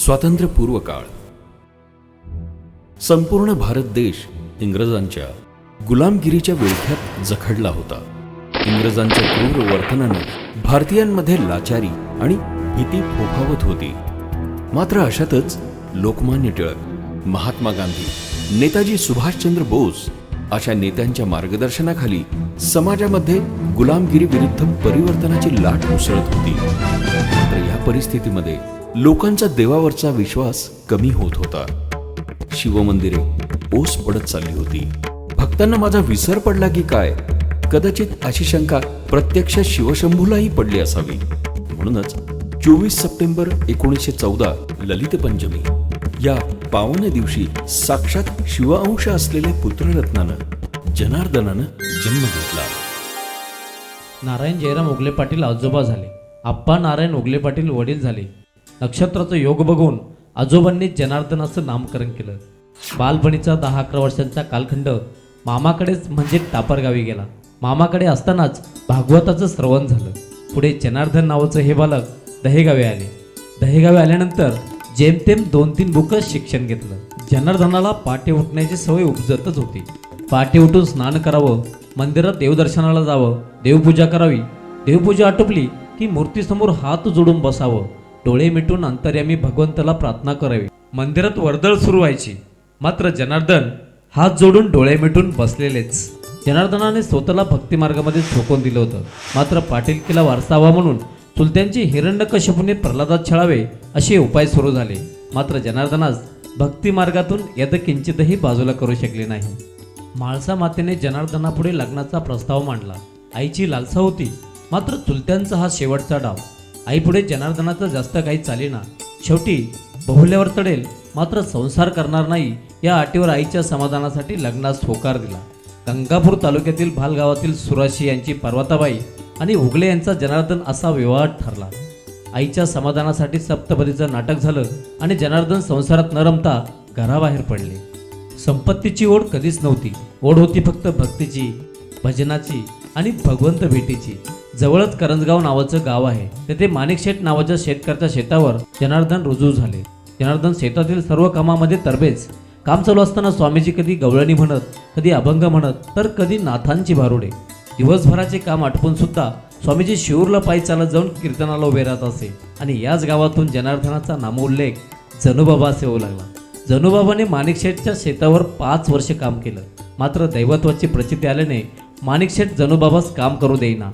स्वातंत्र्यपूर्व काळ संपूर्ण भारत देश इंग्रजांच्या गुलामगिरीच्या विळख्यात जखडला होता। इंग्रजांच्या क्रूर वर्तनाने भारतीयांमध्ये लाचारी आणि भीती फोफावत होती। मात्र अशातच लोकमान्य टिळक, महात्मा गांधी, नेताजी सुभाषचंद्र बोस अशा नेत्यांच्या मार्गदर्शनाखाली समाजामध्ये गुलामगिरी विरुद्ध परिवर्तनाची लाट उसळत होती। मात्र या परिस्थितीमध्ये लोकांचा देवावरचा विश्वास कमी होत होता। शिवमंदिरे ओस पडत चालली होती। भक्तांना माझा विसर पडला की काय, कदाचित अशी शंका प्रत्यक्ष शिवशंभूलाही पडली असावी। म्हणूनच 24 सप्टेंबर 1914 ललित पंचमी या पावन दिवशी साक्षात शिवअंश असलेल्या पुत्ररत्नानं जनार्दनानं जन्म घेतला। नारायण जयराम उगले पाटील आजोबा झाले। आप्पा नारायण उगले पाटील वडील झाले। नक्षत्राचा योग बघून आजोबांनी जनार्दनाचं नामकरण केलं। बालपणीचा 10-11 वर्षांचा कालखंड मामाकडेच म्हणजे टापरगावी गेला। मामाकडे असतानाच भागवताचं श्रवण झालं। पुढे जनार्दन नावाचं हे बालक दहेगावी आले। दहेगावी आल्यानंतर जेमतेम 2-3 बुकच शिक्षण घेतलं। जनार्दनाला पहाटे उठण्याची सवय उपजतच होती। पहाटे उठून स्नान करावं, मंदिरात देवदर्शनाला जावं, देवपूजा करावी। देवपूजा आटोपली की मूर्तीसमोर हात जोडून बसावं, डोळे मिटून अंतर्यामी भगवंताला प्रार्थना करावी। मंदिरात वर्दळ सुरू व्हायची, मात्र जनार्दन हात जोडून डोळे मिटून बसलेलेच। जनार्दनाने स्वतःला भक्तिमार्गामध्ये झोकून दिलं होतं। मात्र पाटीलकीला वारसा हवा म्हणून चुलत्यांची हिरण्यकश्यपूने प्रल्हादात छळावे असे उपाय सुरू झाले। मात्र जनार्दनास भक्तिमार्गातून यदकिंचितही बाजूला करू शकले नाही। म्हाळसा मातेने जनार्दनापुढे लग्नाचा प्रस्ताव मांडला। आईची लालसा होती, मात्र चुलत्यांचा हा शेवटचा डाव। आईपुढे जनार्दनाचं जास्त काही चालेना। शेवटी बहुल्यावर चढेल मात्र संसार करणार नाही या अटीवर आईच्या समाधानासाठी लग्नास होकार दिला। गंगापूर तालुक्यातील भाल गावातील सुराशी यांची पर्वताबाई आणि उगले यांचा जनार्दन असा विवाह ठरला। आईच्या समाधानासाठी सप्तपदीचं नाटक झालं आणि जनार्दन संसारात न रमता घराबाहेर पडले। संपत्तीची ओढ कधीच नव्हती, ओढ होती फक्त भक्तीची, भजनाची आणि भगवंत भेटीची। जवळच करंजगाव नावाचं गाव आहे। तेथे माणिकशेठ नावाच्या शेतकऱ्याच्या शेतावर जनार्दन रुजू झाले। जनार्दन शेतातील सर्व कामामध्ये तरबेज। काम चालू असताना स्वामीजी कधी गवळणी म्हणत, कधी अभंग म्हणत, तर कधी नाथांची भारुडे। दिवसभराचे काम आटपून सुद्धा स्वामीजी शिऊरला पायी चालत जाऊन कीर्तनाला उभे राहत असे आणि याच गावातून जनार्दनाचा नामोल्लेख जनुबाबा असे होऊ लागला। जनुबाबाने माणिकशेठच्या शेतावर 5 वर्ष काम केलं। मात्र दैवत्वाची प्रचिती आल्याने माणिकशेठ जनुबाबास काम करू देईना।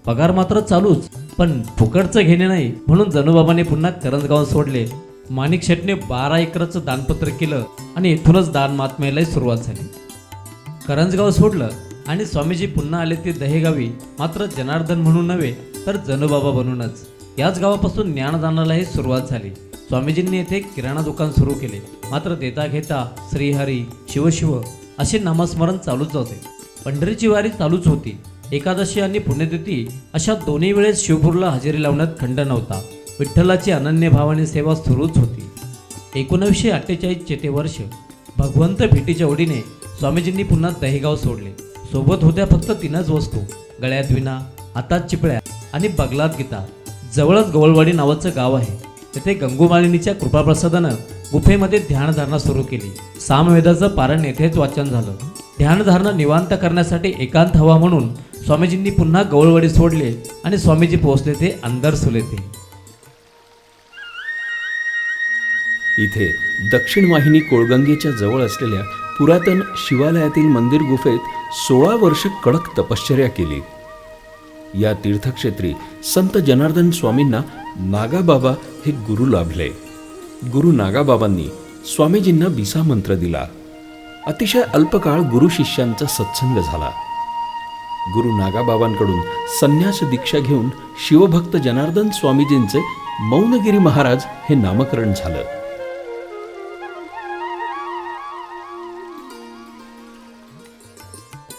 पगार मात्र चालूच, पण फुकटचं घेणे नाही, म्हणून जनुबाबाने पुन्हा करंजगाव सोडले। माणिकशेठने 12 एकराचं दानपत्र केलं आणि इथूनच दान महात्म्याला सुरुवात झाली। करंजगाव सोडलं आणि स्वामीजी पुन्हा आले ते दहेगावी, मात्र जनार्दन म्हणून नव्हे तर जनुबाबा बनूनच। याच गावापासून ज्ञानदानालाही सुरुवात झाली। स्वामीजींनी येथे किराणा दुकान सुरू केले। मात्र देता घेता श्रीहरी, शिवशिव असे नामस्मरण चालूच होते। पंढरीची वारी चालूच होती। एकादशी आणि पुण्यतिथी अशा दोन्ही वेळेस शिवपूरला हजेरी लावण्यात खंड नव्हता। विठ्ठलाची अनन्य भावाने सेवा सुरूच होती। 1948 चे वर्ष भगवंत भेटीच्या ओढीने स्वामीजींनी पुन्हा दहेगाव सोडले। सोबत होत्या फक्त 3च वस्तू, गळ्यात विणा, हातात चिपळ्या आणि बगलात गीता। जवळच गवळवाडी नावाचं गाव आहे। तेथे गंगूमालिनीच्या कृपाप्रसादानं गुफेमध्ये ध्यानधारणा सुरू केली। सामवेदाचं पारण येथेच वाचन झालं। ध्यानधारणा निवांत करण्यासाठी एकांत हवा म्हणून स्वामीजींनी पुन्हा गवळवाडी सोडले आणि स्वामीजी पोहोचले ते अंदरसुल येथे। इथे दक्षिण वाहिनी कोळगंगेच्या जवळ असलेल्या पुरातन शिवालयातील मंदिर गुफेत 16 वर्ष कडक तपश्चर्या केली। या तीर्थक्षेत्री संत जनार्दन स्वामींना नागाबाबा हे गुरु लाभले। गुरु नागाबाबांनी स्वामीजींना बिसा मंत्र दिला। अतिशय अल्पकाळ गुरु शिष्यांचा सत्संग झाला। गुरु नागाबाबांकडून संन्यास दीक्षा घेऊन शिवभक्त जनार्दन स्वामीजींचे मौनगिरी महाराज हे नामकरण झालं।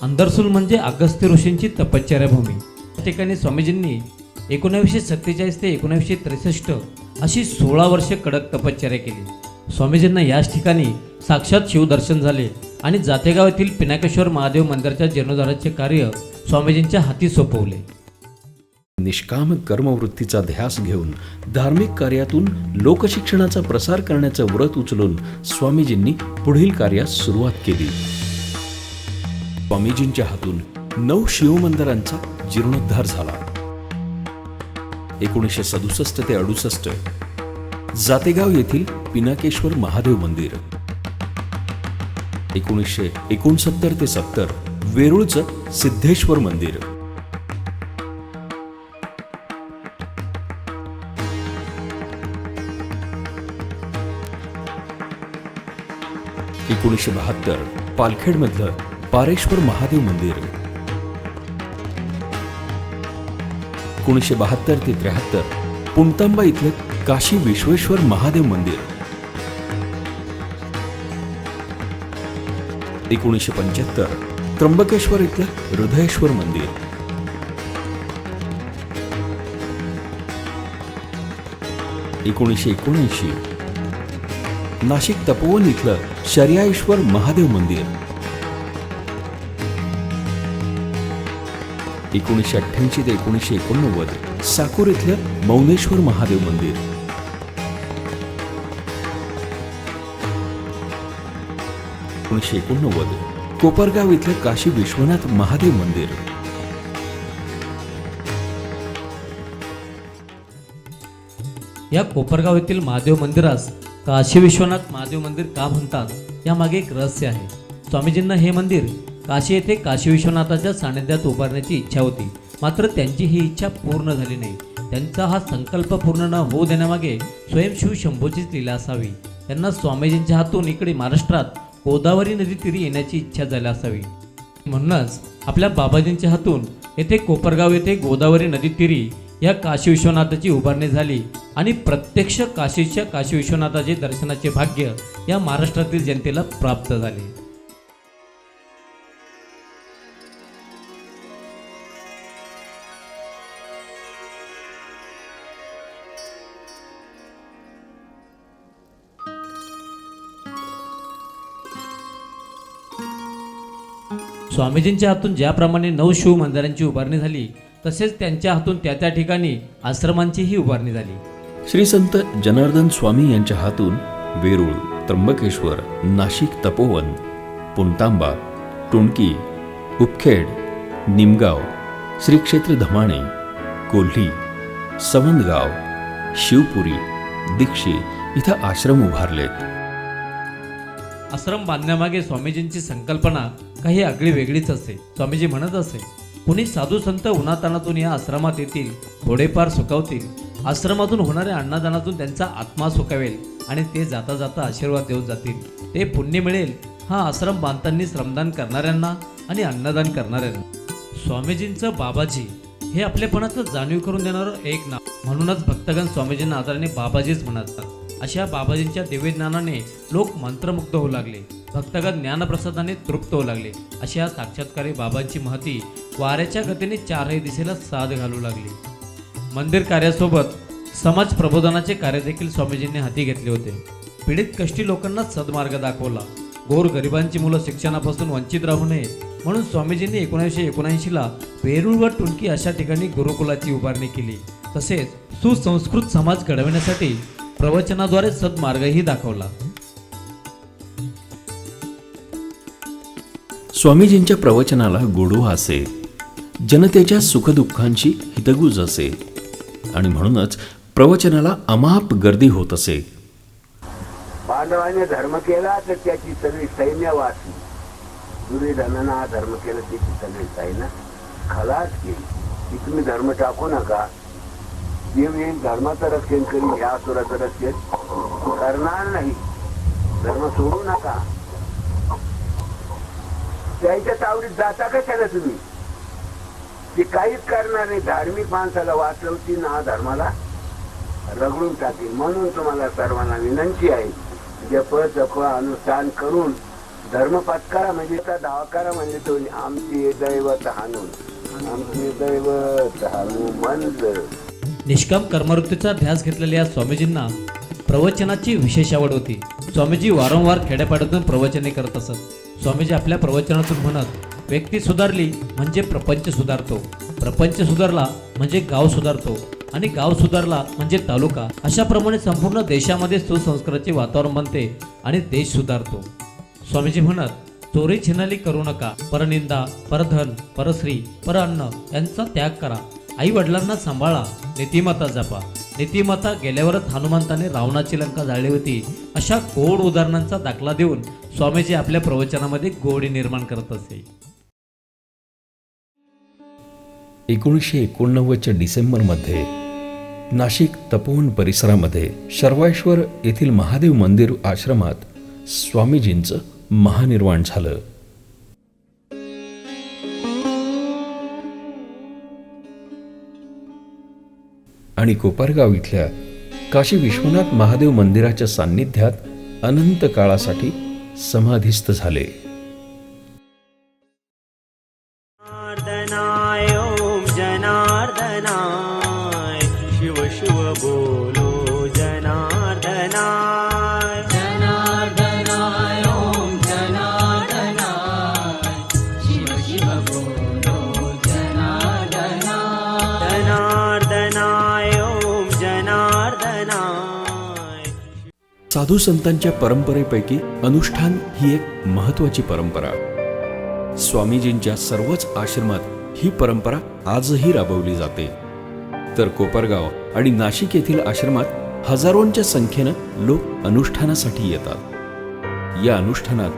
अंदरसूल म्हणजे अगस्त्य ऋषींची तपश्चर्या भूमी। या ठिकाणी स्वामीजींनी 1947 ते 1963 अशी 16 वर्षे कडक तपश्चर्या केली। स्वामीजींना याच ठिकाणी साक्षात शिवदर्शन झाले आणि जातेगाव येथील पिनाकेश्वर महादेव मंदिराच्या जीर्णोद्धाराचे कार्य स्वामीजींच्या हाती सोपवले। निष्काम कर्मवृत्तीचा ध्यास घेऊन धार्मिक कार्यातून लोकशिक्षणाचा प्रसार करण्याचं व्रत उचलून स्वामीजींनी पुढील कार्यास सुरुवात केली. स्वामीजींच्या हातून 9 शिवमंदिरांचा जीर्णोद्धार झाला. 1967 ते 68 जातेगाव येथील पिनाकेश्वर महादेव मंदिर, 1969 ते 70 वेरूळचं सिद्धेश्वर मंदिर, 1972 पालखेडमधलं पारेश्वर महादेव मंदिर, 1972 ते 73 पुणतांबा इथलं काशी विश्वेश्वर महादेव मंदिर, 1975 त्र्यंबकेश्वर इथलं हृदयेश्वर मंदिर, 1979 नाशिक तपोवन इथलं शर्याईश्वर महादेव मंदिर, 1988 ते 1989 साकूर इथलं मौनेश्वर महादेव मंदिर, 1989 कोपरगाव इथलं काशी विश्वनाथ महादेव मंदिर, या कोपरगाव येथील महादेव मंदिरास काशी विश्वनाथ महादेव मंदिर का म्हणतात यामागे एक रहस्य आहे. स्वामीजींना हे मंदिर काशी येथे काशी विश्वनाथाच्या सानिध्यात उभारण्याची इच्छा होती, मात्र त्यांची ही इच्छा पूर्ण झाली नाही. त्यांचा हा संकल्प पूर्ण न होऊ देण्यामागे स्वयं शिव शंभूचीच लीला असावी. त्यांना स्वामीजींच्या हातून इकडे महाराष्ट्रात गोदावरी नदी तीरी येण्याची इच्छा झाली असावी. म्हणूनच आपल्या बाबाजींच्या हातून येथे कोपरगाव येथे गोदावरी नदी तीरी या काशी विश्वनाथाची उभारणी झाली आणि प्रत्यक्ष काशीच्या काशी विश्वनाथाचे दर्शनाचे भाग्य या महाराष्ट्रातील जनतेला प्राप्त झाले. स्वामीजींच्या हातून ज्याप्रमाणे 9 शिव मंदिरांची उभारणी झाली, तसेच त्यांच्या हातून त्या त्या ठिकाणी आश्रमांचीही उभारणी झाली. श्री संत जनार्दन स्वामी यांच्या हातून वेरूळ, त्र्यंबकेश्वर, नाशिक तपोवन, पुणतांबा, टुणकी, उपखेड, निमगाव, श्री क्षेत्र धमाणे, कोल्ही, सवंदगाव, शिवपुरी, दीक्षी इथं आश्रम उभारलेत. आश्रम बांधण्यामागे स्वामीजींची संकल्पना काही आगळी वेगळीच असते. स्वामीजी म्हणत असे, कुणी साधू संत उन्हातानातून या आश्रमात येतील, थोडेफार सुखावतील, आश्रमातून होणाऱ्या अन्नदानातून त्यांचा आत्मा सुखावेल आणि ते जाता जाता आशीर्वाद देऊन जातील. ते पुण्य मिळेल. हा आश्रम बांधताना श्रमदान करणाऱ्यांना आणि अन्नदान करणाऱ्यांना. स्वामीजींचं बाबाजी हे आपलेपणाचं जाणीव करून देणारं एक नाव. म्हणूनच भक्तगण स्वामीजींना आदराने बाबाजीच म्हणतात. अशा बाबाजींच्या दिव्य ज्ञानाने लोक मंत्रमुग्ध होऊ लागले. भक्तगण ज्ञानप्रसादाने तृप्त होऊ लागले. अशा साक्षात्कारी बाबांची महती वाऱ्याच्या गतीने चारही दिशेला साथ घालू लागली. मंदिर कार्यासोबत समाज प्रबोधनाचे कार्य देखील स्वामीजींनी हाती घेतले होते. पीडित कष्टी लोकांना सद्मार्ग दाखवला. गोर गरिबांची मुलं शिक्षणापासून वंचित राहू नये म्हणून स्वामीजींनी 1979ला वेरूळ व टुणकी अशा ठिकाणी गुरुकुलाची उभारणी केली. तसेच सुसंस्कृत समाज घडविण्यासाठी प्रवचनाद्वारे सद्मार्गही दाखवला. स्वामीजींच्या प्रवचनाला गोडवा असे, जनतेच्या सुखदुःखांची हितगुज असे आणि म्हणूनच प्रवचनाला अमाप गर्दी होत असे. पांडवाने धर्म केला तर त्याची सगळी सैन्य वाचली. दुर्योधनानं हा धर्म केला, त्याची सगळी सैन्य खलास केली. की तुम्ही धर्म टाकू नका, देव येईल धर्माचं रक्षण करीन, या असुराचं रक्षण करणार नाही. धर्म सोडू नका. त्याच्या तावडीत जाता कशाला तुम्ही? ते काहीच करणार नाही. धार्मिक माणसाला वाचवतील, हा धर्माला रगडून टाकेल. म्हणून तुम्हाला सर्वांना विनंती आहे, जप जप अनुष्ठान करून धर्म पत्करा. म्हणजे दावा करा. म्हणजे तो आमचे दैवत हाणून, आमचे दैवत हाणू म्हणलं. निष्काम कर्मवृत्तीचा ध्यास घेतलेल्या स्वामीजींना प्रवचनाची विशेष आवड होती. स्वामीजी वारंवार खेड्यापाड्यातून प्रवचने करत असत. स्वामीजी आपल्या प्रवचनातून म्हणत, व्यक्ती सुधारली म्हणजे प्रपंच सुधारतो, प्रपंच सुधारला म्हणजे गाव सुधारतो आणि गाव सुधारला म्हणजे तालुका. अशाप्रमाणे संपूर्ण देशामध्ये सुसंस्काराचे वातावरण बनते आणि देश सुधारतो. स्वामीजी म्हणत, चोरी छिनाली करू नका, परनिंदा, परधन, परश्री, परअन्न यांचा त्याग करा, आई वडिलांना सांभाळा, नीतिमत्ता जपा. नीतिमत्ता गेल्यावरच हनुमंताने रावणाची लंका जाळली होती. अशा गोड उदाहरणांचा दाखला देऊन स्वामीजी आपल्या प्रवचनामध्ये गोडी निर्माण करत असे. 1989च्या डिसेंबरमध्ये नाशिक तपोवन परिसरामध्ये शर्वाश्वर येथील महादेव मंदिर आश्रमात स्वामीजींचं महानिर्वाण झालं. आणि कोपरगाव इथल्या काशी विश्वनाथ महादेव मंदिराच्या सान्निध्यात अनंत काळासाठी समाधिस्थ झाले. जनार्दनाय ओम जनार्दनाय शिव शिव बोलो जनार्दनाय जनार्दनाय ओम जनार्दनाय शिव शिव बोलो जनार्दनाय जनार्दनाय ओम जनार्दनाय. साधू संतांच्या परंपरेपैकी अनुष्ठान ही एक महत्वाची परंपरा. स्वामीजींच्या सर्वच आश्रमात ही परंपरा आजही राबवली जाते. तर कोपरगाव आणि नाशिक येथील आश्रमात हजारोंच्या संख्येनं लोक अनुष्ठानासाठी येतात. या अनुष्ठानात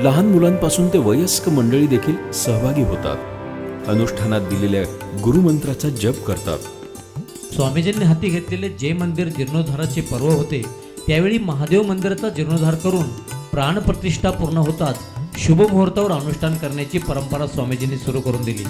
लहान मुलांपासून ते वयस्क मंडळी देखील सहभागी होतात. अनुष्ठानात दिलेल्या गुरुमंत्राचा जप करतात. स्वामीजींनी हाती घेतलेले जे मंदिर जीर्णोद्धाराचे पर्व होते, त्यावेळी महादेव मंदिराचा जीर्णोद्धार करून प्राणप्रतिष्ठा पूर्ण होताच शुभ मुहूर्तावर अनुष्ठान करण्याची परंपरा स्वामीजींनी सुरू करून दिली.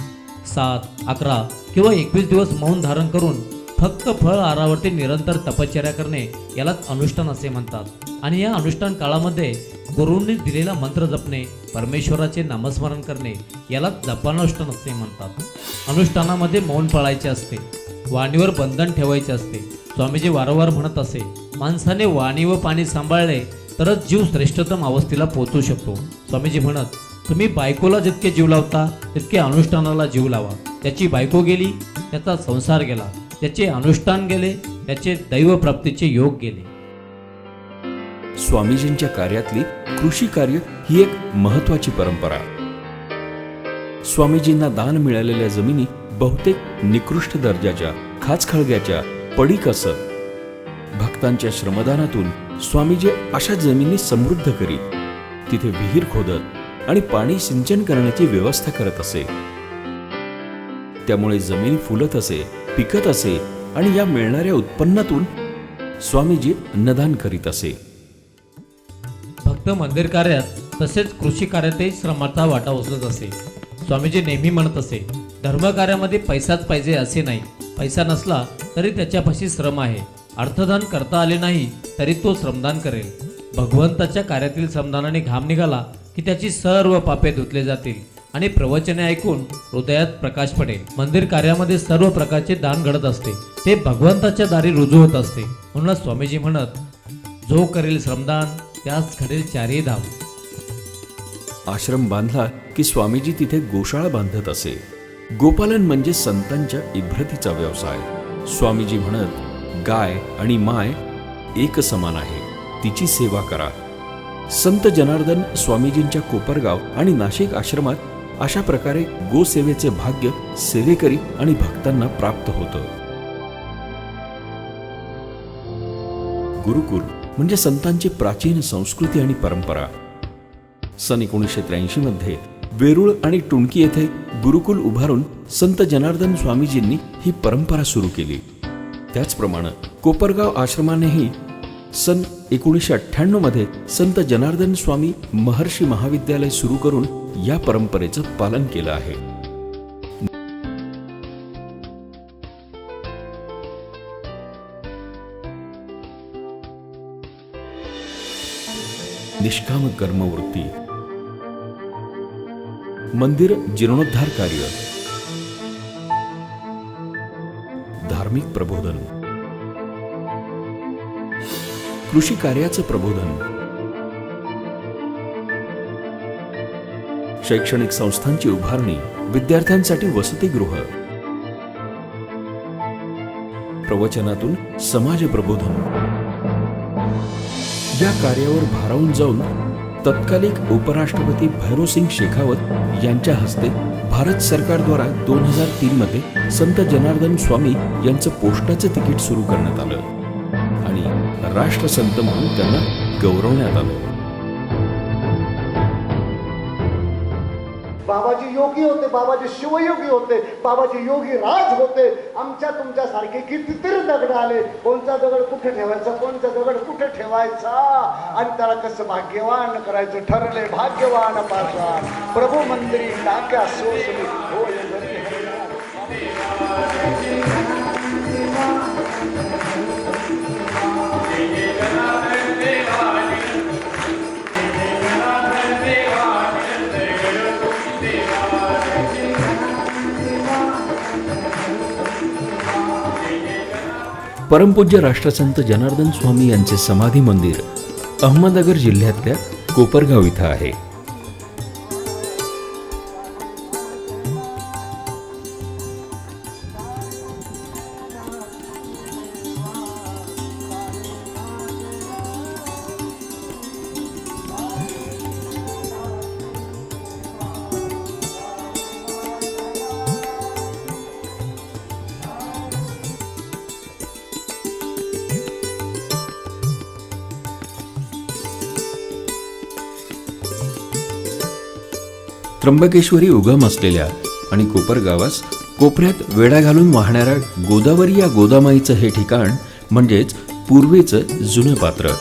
7, 11 किंवा 21 दिवस मौन धारण करून फक्त फळ आहारावरती निरंतर तपश्चर्या करणे यालाच अनुष्ठान असे म्हणतात. आणि या अनुष्ठान काळामध्ये गुरूंनी दिलेला मंत्र जपणे, परमेश्वराचे नामस्मरण करणे यालाच जपानुष्ठान असे म्हणतात. अनुष्ठानामध्ये मौन पाळायचे असते, वाणीवर बंधन ठेवायचे असते. स्वामीजी वारंवार म्हणत असे, माणसाने वाणी व पाणी सांभाळले तरच जीव श्रेष्ठतम अवस्थेला पोहोचू शकतो. स्वामीजी म्हणत, तुम्ही बायकोला जितके जीव लावता तितके अनुष्ठानाला जीव लावा. त्याची बायको गेली, त्याचा संसार गेला, त्याचे अनुष्ठान गेले, त्याचे दैवप्राप्तीचे योग गेले. स्वामीजींच्या कार्यातली कृषी कार्य ही एक महत्वाची परंपरा. स्वामीजींना दान मिळालेल्या जमिनी बहुतेक निकृष्ट दर्जाच्या, खाचखळग्याच्या, पडीक असत. भक्तांच्या श्रमदानातून स्वामीजी अशा जमिनी समृद्ध करीत, तिथे विहीर खोदत आणि पाणी सिंचन करण्याची व्यवस्था करत असे. त्यामुळे जमीन फुलत असे, पिकत असे आणि या मिळणाऱ्या उत्पन्नातून स्वामीजी अन्नदान करीत असे. फक्त मंदिर कार्यात तसेच कृषी कार्यातही श्रमाचा वाटा उचलत असे. स्वामीजी नेहमी म्हणत असे, धर्मकार्यामध्ये पैसाच पाहिजे असे नाही. पैसा नसला तरी त्याच्यापाशी श्रम आहे. अर्थदान करता आले नाही तरी तो श्रमदान करेल. भगवंताच्या कार्यातील श्रमदानाने घाम निघाला की त्याची सर्व पापे धुतले जातील आणि प्रवचने ऐकून हृदयात प्रकाश पडेल. मंदिर कार्यामध्ये सर्व प्रकारचे दान घडत असते, ते भगवंताच्या दारी रुजू होत असते. म्हणून स्वामीजी म्हणत, जो करेल श्रमदान त्यास घडेल चारही धाम. आश्रम बांधला की स्वामीजी तिथे गोशाळा बांधत असे. गोपालन म्हणजे संतांच्या इभ्रतीचा व्यवसाय. स्वामीजी म्हणत, गाय आणि माय एक समान आहे, तिची सेवा करा. संत जनार्दन स्वामीजींच्या कोपरगाव आणि नाशिक आश्रमात अशा प्रकारे गोसेवेचे भाग्य सेवेकरी आणि भक्तांना प्राप्त होतं. गुरुकुल म्हणजे संतांची प्राचीन संस्कृती आणि परंपरा. सन 1983 मध्ये वेरूळ आणि टुणकी येथे गुरुकुल उभारून संत जनार्दन स्वामीजींनी ही परंपरा सुरू केली. त्याचप्रमाणे कोपरगाव आश्रमानेही सन 1998 मध्ये संत जनार्दन स्वामी महर्षी महाविद्यालय सुरू करून या परंपरेचं पालन केलं आहे. निष्काम कर्मवृत्ती, मंदिर जीर्णोद्धार कार्य, धार्मिक प्रबोधन, कृषी कार्याचं प्रबोधन, शैक्षणिक संस्थांची उभारणी, विद्यार्थ्यांसाठी वसतिगृह, प्रवचनातून समाज प्रबोधन या कार्यावर भारावून जाऊन तत्कालिक उपराष्ट्रपती भैरोसिंग शेखावत यांच्या हस्ते भारत सरकारद्वारा 2003 मध्ये संत जनार्दन स्वामी यांचं पोस्टाचं तिकीट सुरू करण्यात आलं आणि राष्ट्रसंत म्हणून त्यांना गौरवण्यात आलं. बाबाजी योगी होते, बाबाजी शिवयोगी होते, बाबाजी योगी राज होते. आमच्या तुमच्यासारखे कितीतरी दगड आले. कोणता दगड कुठे ठेवायचा, कोणता दगड कुठे ठेवायचा आणि त्याला कसं भाग्यवान करायचं ठरले. भाग्यवान पाषाण प्रभू मंदिरी टाक्या सोसली होय घरी हरिनाम. परमपूज्य राष्ट्रसंत जनार्दन स्वामी यांचे समाधी मंदिर अहमदनगर जिल्ह्यातल्या कोपरगाव इथं आहे. त्र्यंबकेश्वरी उगम असलेल्या आणि कोपरगावास कोपऱ्यात वेढा घालून वाहणाऱ्या गोदावरी या गोदामाईचं हे ठिकाण म्हणजेच पूर्वेचं जुनं पात्र.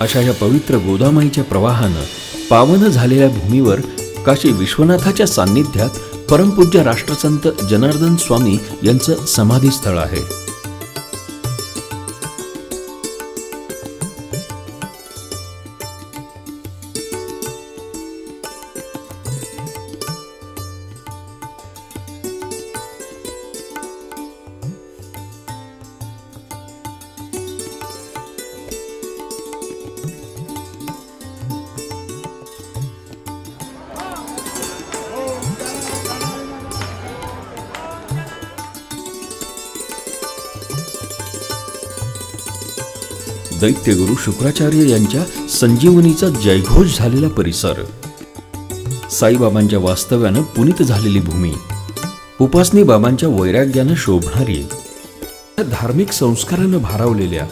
अशा या पवित्र गोदामाईच्या प्रवाहानं पावन झालेल्या भूमीवर काशी विश्वनाथाच्या सान्निध्यात परमपूज्य राष्ट्रसंत जनार्दन स्वामी यांचं समाधीस्थळ आहे. दैत्यगुरु शुक्राचार्य यांच्या संजीवनीचा जयघोष झालेला परिसर, साईबाबांच्या वास्तव्यानं पुनीत झालेली भूमी, उपासनी बाबांच्या वैराग्यानं शोभणारी, धार्मिक संस्कारानं भारावलेल्या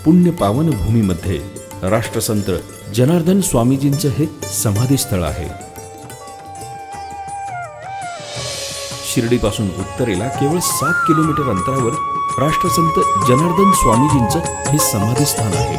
पुण्य पावन भूमीमध्ये राष्ट्रसंत जनार्दन स्वामीजींचं हे समाधीस्थळ आहे. शिर्डीपासून उत्तरेला केवळ 7 किलोमीटर अंतरावर राष्ट्रसंत जनार्दन स्वामीजींचं हे समाधीस्थान आहे.